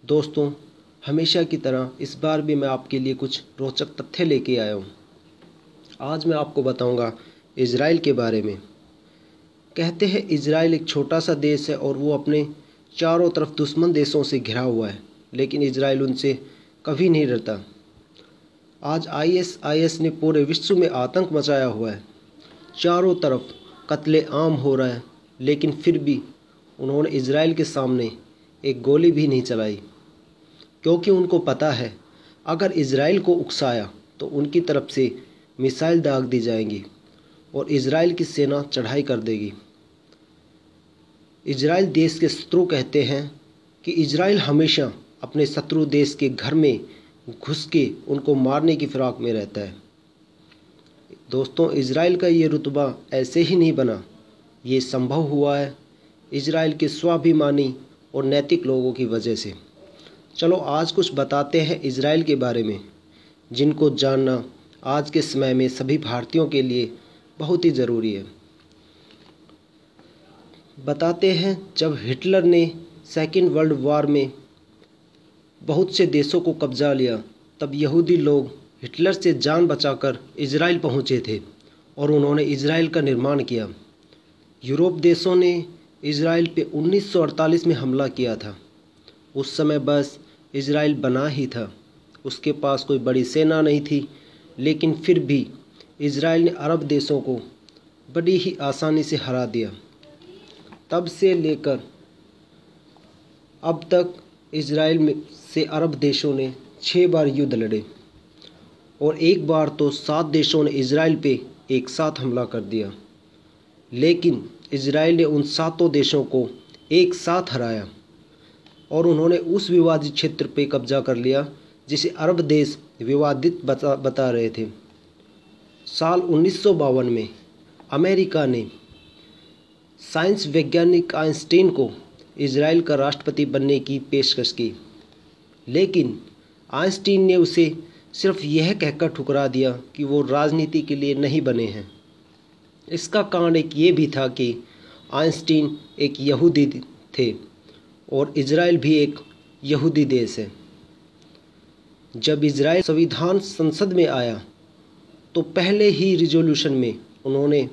दोस्तों, हमेशा की तरह इस बार भी मैं आपके लिए कुछ रोचक तथ्य लेके आया हूँ। आज मैं आपको बताऊँगा इज़राइल के बारे में। कहते हैं इज़राइल एक छोटा सा देश है और वो अपने चारों तरफ दुश्मन देशों से घिरा हुआ है, लेकिन इज़राइल उनसे कभी नहीं डरता। आज ISIS ने पूरे विश्व में आतंक मचाया हुआ है। चारों तरफ कत्ले-आम हो रहा है, लेकिन फिर भी उन्होंने इज़राइल के सामने एक गोली भी नहीं चलाई, क्योंकि उनको पता है अगर इज़राइल को उकसाया तो उनकी तरफ से मिसाइल दाग दी जाएंगी और इज़राइल की सेना चढ़ाई कर देगी। इज़राइल देश के शत्रु कहते हैं कि इज़राइल हमेशा अपने शत्रु देश के घर में घुस के उनको मारने की फिराक में रहता है। दोस्तों, इज़राइल का ये रुतबा ऐसे ही नहीं बना, ये संभव हुआ है इज़राइल के स्वाभिमानी और नैतिक लोगों की वजह से। चलो आज कुछ बताते हैं इज़राइल के बारे में, जिनको जानना आज के समय में सभी भारतीयों के लिए बहुत ही ज़रूरी है। बताते हैं, जब हिटलर ने सेकेंड वर्ल्ड वार में बहुत से देशों को कब्जा लिया, तब यहूदी लोग हिटलर से जान बचाकर इज़राइल पहुंचे थे और उन्होंने इज़राइल का निर्माण किया। यूरोप देशों ने इज़राइल पे 1948 में हमला किया था। उस समय बस इज़राइल बना ही था, उसके पास कोई बड़ी सेना नहीं थी, लेकिन फिर भी इज़राइल ने अरब देशों को बड़ी ही आसानी से हरा दिया। तब से लेकर अब तक इज़राइल में से अरब देशों ने 6 बार युद्ध लड़े और एक बार तो 7 देशों ने इज़राइल पे एक साथ हमला कर दिया, लेकिन इज़राइल ने उन 7 देशों को एक साथ हराया और उन्होंने उस विवादित क्षेत्र पे कब्जा कर लिया जिसे अरब देश विवादित बता रहे थे। साल 1952 में अमेरिका ने साइंस वैज्ञानिक आइंस्टीन को इज़राइल का राष्ट्रपति बनने की पेशकश की, लेकिन आइंस्टीन ने उसे सिर्फ यह कहकर ठुकरा दिया कि वो राजनीति के लिए नहीं बने हैं। इसका कारण एक ये भी था कि आइंस्टीन एक यहूदी थे और इज़राइल भी एक यहूदी देश है। जब इज़राइल संविधान संसद में आया तो पहले ही रिजोल्यूशन में उन्होंने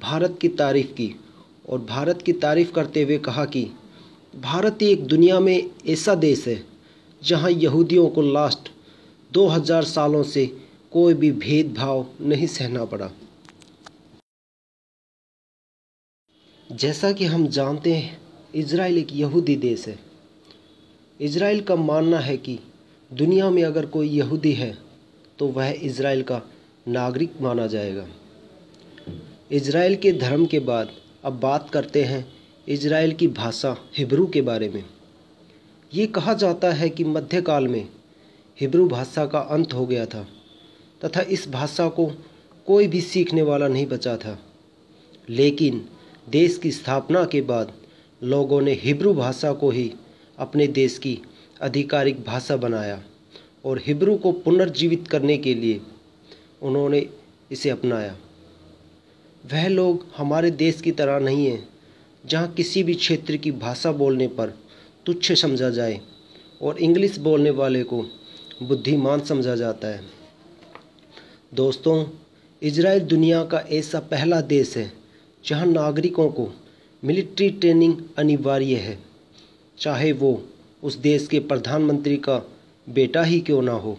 भारत की तारीफ़ की और भारत की तारीफ़ करते हुए कहा कि भारत एक दुनिया में ऐसा देश है जहां यहूदियों को लास्ट 2000 सालों से कोई भी भेदभाव नहीं सहना पड़ा। जैसा कि हम जानते हैं, इज़राइल एक यहूदी देश है। इज़राइल का मानना है कि दुनिया में अगर कोई यहूदी है तो वह इज़राइल का नागरिक माना जाएगा। इज़राइल के धर्म के बाद अब बात करते हैं इज़राइल की भाषा हिब्रू के बारे में। ये कहा जाता है कि मध्यकाल में हिब्रू भाषा का अंत हो गया था तथा इस भाषा को कोई भी सीखने वाला नहीं बचा था, लेकिन देश की स्थापना के बाद लोगों ने हिब्रू भाषा को ही अपने देश की आधिकारिक भाषा बनाया और हिब्रू को पुनर्जीवित करने के लिए उन्होंने इसे अपनाया। वह लोग हमारे देश की तरह नहीं हैं, जहाँ किसी भी क्षेत्र की भाषा बोलने पर तुच्छ समझा जाए और इंग्लिश बोलने वाले को बुद्धिमान समझा जाता है। दोस्तों, इज़राइल दुनिया का ऐसा पहला देश है जहाँ नागरिकों को मिलिट्री ट्रेनिंग अनिवार्य है, चाहे वो उस देश के प्रधानमंत्री का बेटा ही क्यों ना हो,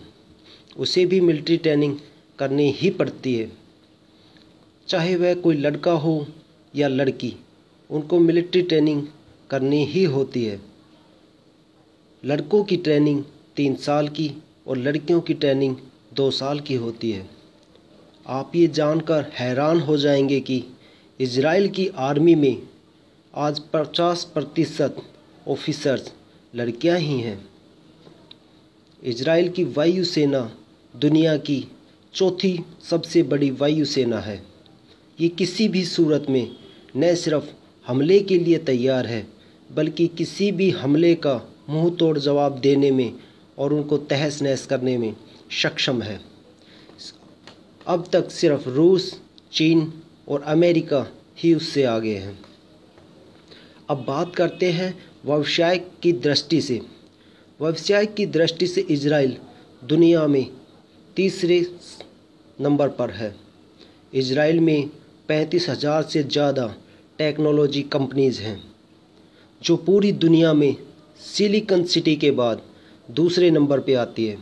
उसे भी मिलिट्री ट्रेनिंग करनी ही पड़ती है। चाहे वह कोई लड़का हो या लड़की, उनको मिलिट्री ट्रेनिंग करनी ही होती है। लड़कों की ट्रेनिंग 3 साल की और लड़कियों की ट्रेनिंग 2 साल की होती है। आप ये जानकर हैरान हो जाएंगे कि इज़राइल की आर्मी में आज 50% ऑफिसर्स लड़कियां ही हैं। इज़राइल की वायुसेना दुनिया की चौथी सबसे बड़ी वायुसेना है। ये किसी भी सूरत में न सिर्फ हमले के लिए तैयार है, बल्कि किसी भी हमले का मुंह तोड़ जवाब देने में और उनको तहस नहस करने में सक्षम है। अब तक सिर्फ रूस, चीन और अमेरिका ही उससे आगे हैं। अब बात करते हैं व्यवसाय की दृष्टि से। व्यवसाय की दृष्टि से इजराइल दुनिया में तीसरे नंबर पर है। इजराइल में 35,000 से ज़्यादा टेक्नोलॉजी कंपनीज़ हैं, जो पूरी दुनिया में सिलिकॉन सिटी के बाद दूसरे नंबर पे आती है।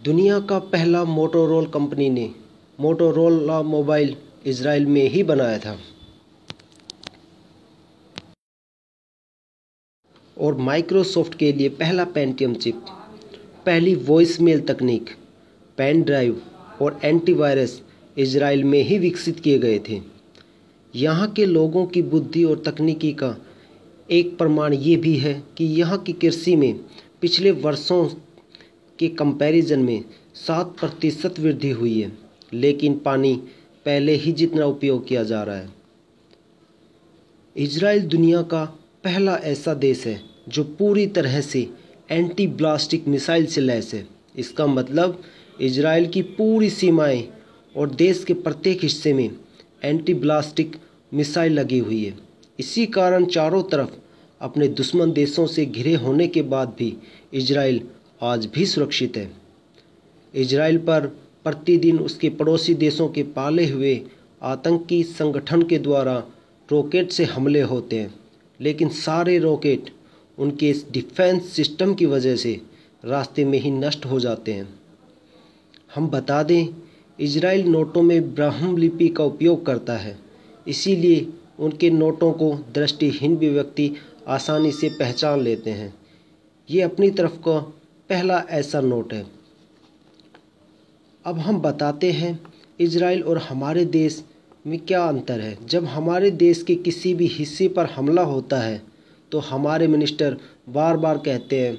दुनिया का पहला मोटोरोला कंपनी ने मोटोरोला मोबाइल इजराइल में ही बनाया था। और माइक्रोसॉफ्ट के लिए पहला पेंटियम चिप, पहली वॉइस मेल तकनीक, पेन ड्राइव और एंटीवायरस इजराइल में ही विकसित किए गए थे। यहाँ के लोगों की बुद्धि और तकनीकी का एक प्रमाण ये भी है कि यहाँ की कृषि में पिछले वर्षों के कंपैरिजन में 7% वृद्धि हुई है, लेकिन पानी पहले ही जितना उपयोग किया जा रहा है। इजराइल दुनिया का पहला ऐसा देश है जो पूरी तरह से एंटी ब्लास्टिक मिसाइल से लैस है। इसका मतलब इजराइल की पूरी सीमाएं और देश के प्रत्येक हिस्से में एंटी ब्लास्टिक मिसाइल लगी हुई है। इसी कारण चारों तरफ अपने दुश्मन देशों से घिरे होने के बाद भी इजराइल आज भी सुरक्षित है। इजराइल पर प्रतिदिन उसके पड़ोसी देशों के पाले हुए आतंकी संगठन के द्वारा रॉकेट से हमले होते हैं, लेकिन सारे रॉकेट उनके इस डिफेंस सिस्टम की वजह से रास्ते में ही नष्ट हो जाते हैं। हम बता दें, इजराइल नोटों में ब्राह्मी लिपि का उपयोग करता है, इसीलिए उनके नोटों को दृष्टिहीन भी व्यक्ति आसानी से पहचान लेते हैं। ये अपनी तरफ का पहला ऐसा नोट है। अब हम बताते हैं इजराइल और हमारे देश में क्या अंतर है। जब हमारे देश के किसी भी हिस्से पर हमला होता है तो हमारे मिनिस्टर बार बार कहते हैं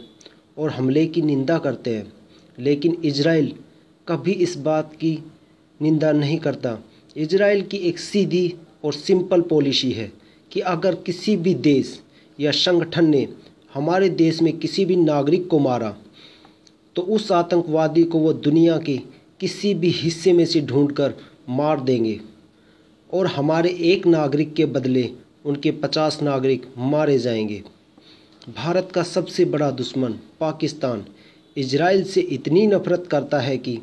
और हमले की निंदा करते हैं, लेकिन इजराइल कभी इस बात की निंदा नहीं करता। इजराइल की एक सीधी और सिंपल पॉलिसी है कि अगर किसी भी देश या संगठन ने हमारे देश में किसी भी नागरिक को मारा तो उस आतंकवादी को वो दुनिया के किसी भी हिस्से में से ढूंढकर मार देंगे और हमारे एक नागरिक के बदले उनके 50 नागरिक मारे जाएंगे। भारत का सबसे बड़ा दुश्मन पाकिस्तान इजराइल से इतनी नफरत करता है कि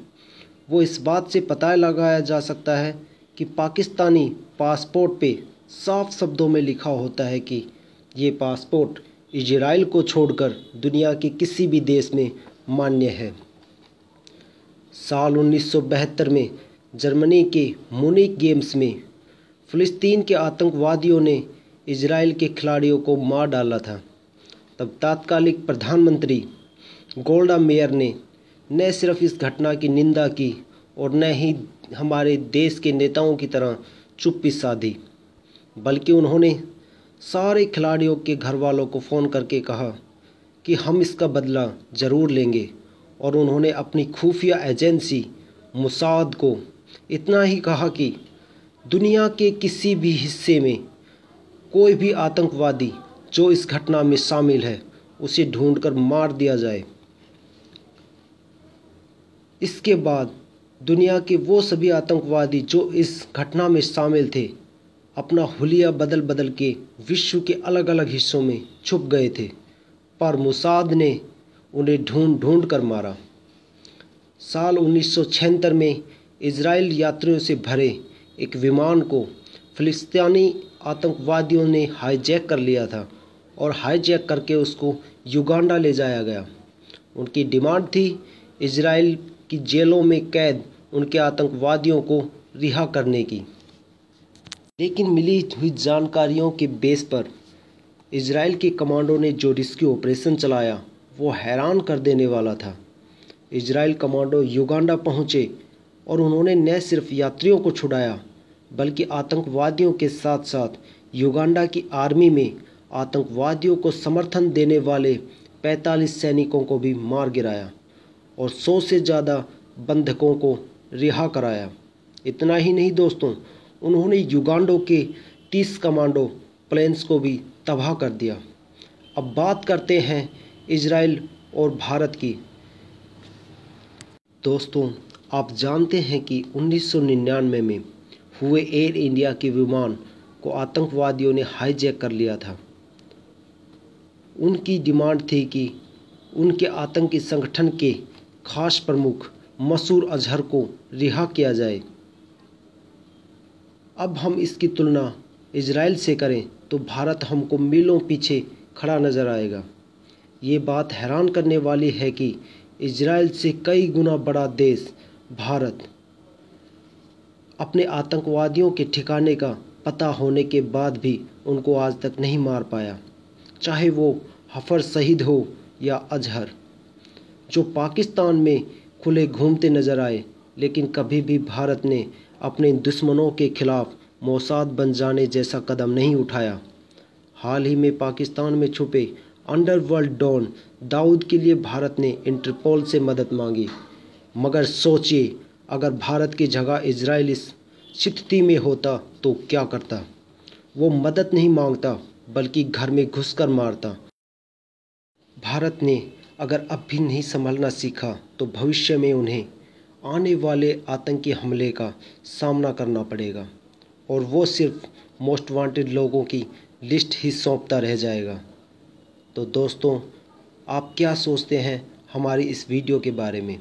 वो इस बात से पता लगाया जा सकता है कि पाकिस्तानी पासपोर्ट पे साफ शब्दों में लिखा होता है कि ये पासपोर्ट इजराइल को छोड़कर दुनिया के किसी भी देश में मान्य है। साल 1972 में जर्मनी के म्यूनिख गेम्स में फ़िलिस्तीन के आतंकवादियों ने इजराइल के खिलाड़ियों को मार डाला था। तब तत्कालीन प्रधानमंत्री गोल्डा मेयर ने न सिर्फ इस घटना की निंदा की और न ही हमारे देश के नेताओं की तरह चुप्पी साधी, बल्कि उन्होंने सारे खिलाड़ियों के घर वालों को फ़ोन करके कहा कि हम इसका बदला ज़रूर लेंगे। और उन्होंने अपनी खुफिया एजेंसी मोसाद को इतना ही कहा कि दुनिया के किसी भी हिस्से में कोई भी आतंकवादी जो इस घटना में शामिल है उसे ढूंढकर मार दिया जाए। इसके बाद दुनिया के वो सभी आतंकवादी जो इस घटना में शामिल थे अपना हुलिया बदल बदल के विश्व के अलग अलग हिस्सों में छुप गए थे, पर मोसाद ने उन्हें ढूंढ ढूंढ कर मारा। साल 1976 में इजराइल यात्रियों से भरे एक विमान को फ़िलिस्तीनी आतंकवादियों ने हाईजैक कर लिया था और हाईजैक करके उसको युगांडा ले जाया गया। उनकी डिमांड थी इजराइल की जेलों में कैद उनके आतंकवादियों को रिहा करने की। लेकिन मिली हुई जानकारियों के बेस पर इजराइल के कमांडो ने जो रेस्क्यू ऑपरेशन चलाया वो हैरान कर देने वाला था। इजराइल कमांडो युगांडा पहुंचे और उन्होंने न सिर्फ यात्रियों को छुड़ाया बल्कि आतंकवादियों के साथ साथ युगांडा की आर्मी में आतंकवादियों को समर्थन देने वाले 45 सैनिकों को भी मार गिराया और 100 से ज़्यादा बंधकों को रिहा कराया। इतना ही नहीं दोस्तों, उन्होंने युगांडा के 30 कमांडो प्लेन्स को भी तबाह कर दिया। अब बात करते हैं इजराइल और भारत की। दोस्तों, आप जानते हैं कि 1999 में हुए एयर इंडिया के विमान को आतंकवादियों ने हाईजैक कर लिया था। उनकी डिमांड थी कि उनके आतंकी संगठन के खास प्रमुख मसूद अजहर को रिहा किया जाए। अब हम इसकी तुलना इजराइल से करें तो भारत हमको मीलों पीछे खड़ा नज़र आएगा। ये बात हैरान करने वाली है कि इजराइल से कई गुना बड़ा देश भारत अपने आतंकवादियों के ठिकाने का पता होने के बाद भी उनको आज तक नहीं मार पाया, चाहे वो हफर शहीद हो या अजहर, जो पाकिस्तान में खुले घूमते नज़र आए, लेकिन कभी भी भारत ने अपने दुश्मनों के खिलाफ मोसाद बन जाने जैसा कदम नहीं उठाया। हाल ही में पाकिस्तान में छुपे अंडरवर्ल्ड डॉन दाऊद के लिए भारत ने इंटरपोल से मदद मांगी, मगर सोचिए अगर भारत की जगह इजराइल इस स्थिति में होता तो क्या करता। वो मदद नहीं मांगता बल्कि घर में घुसकर मारता। भारत ने अगर अब भी नहीं संभलना सीखा तो भविष्य में उन्हें आने वाले आतंकी हमले का सामना करना पड़ेगा और वो सिर्फ मोस्ट वांटेड लोगों की लिस्ट ही सौंपता रह जाएगा। तो दोस्तों, आप क्या सोचते हैं हमारी इस वीडियो के बारे में?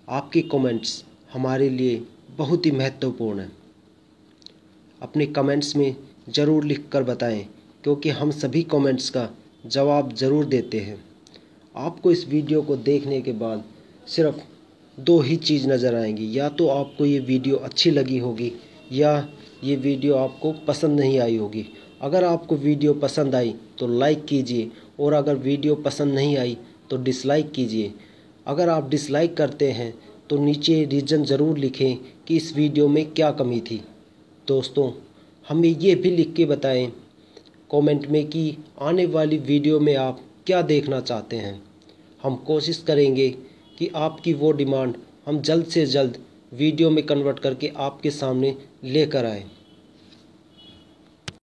आपके कमेंट्स हमारे लिए बहुत ही महत्वपूर्ण हैं। अपने कमेंट्स में ज़रूर लिख कर बताएं, क्योंकि हम सभी कमेंट्स का जवाब ज़रूर देते हैं। आपको इस वीडियो को देखने के बाद सिर्फ दो ही चीज़ नज़र आएंगी, या तो आपको ये वीडियो अच्छी लगी होगी या ये वीडियो आपको पसंद नहीं आई होगी। अगर आपको वीडियो पसंद आई तो लाइक कीजिए और अगर वीडियो पसंद नहीं आई तो डिसलाइक कीजिए। अगर आप डिसलाइक करते हैं तो नीचे रीज़न ज़रूर लिखें कि इस वीडियो में क्या कमी थी। दोस्तों, हमें ये भी लिख के बताएं कमेंट में कि आने वाली वीडियो में आप क्या देखना चाहते हैं। हम कोशिश करेंगे कि आपकी वो डिमांड हम जल्द से जल्द वीडियो में कन्वर्ट करके आपके सामने लेकर आएँ।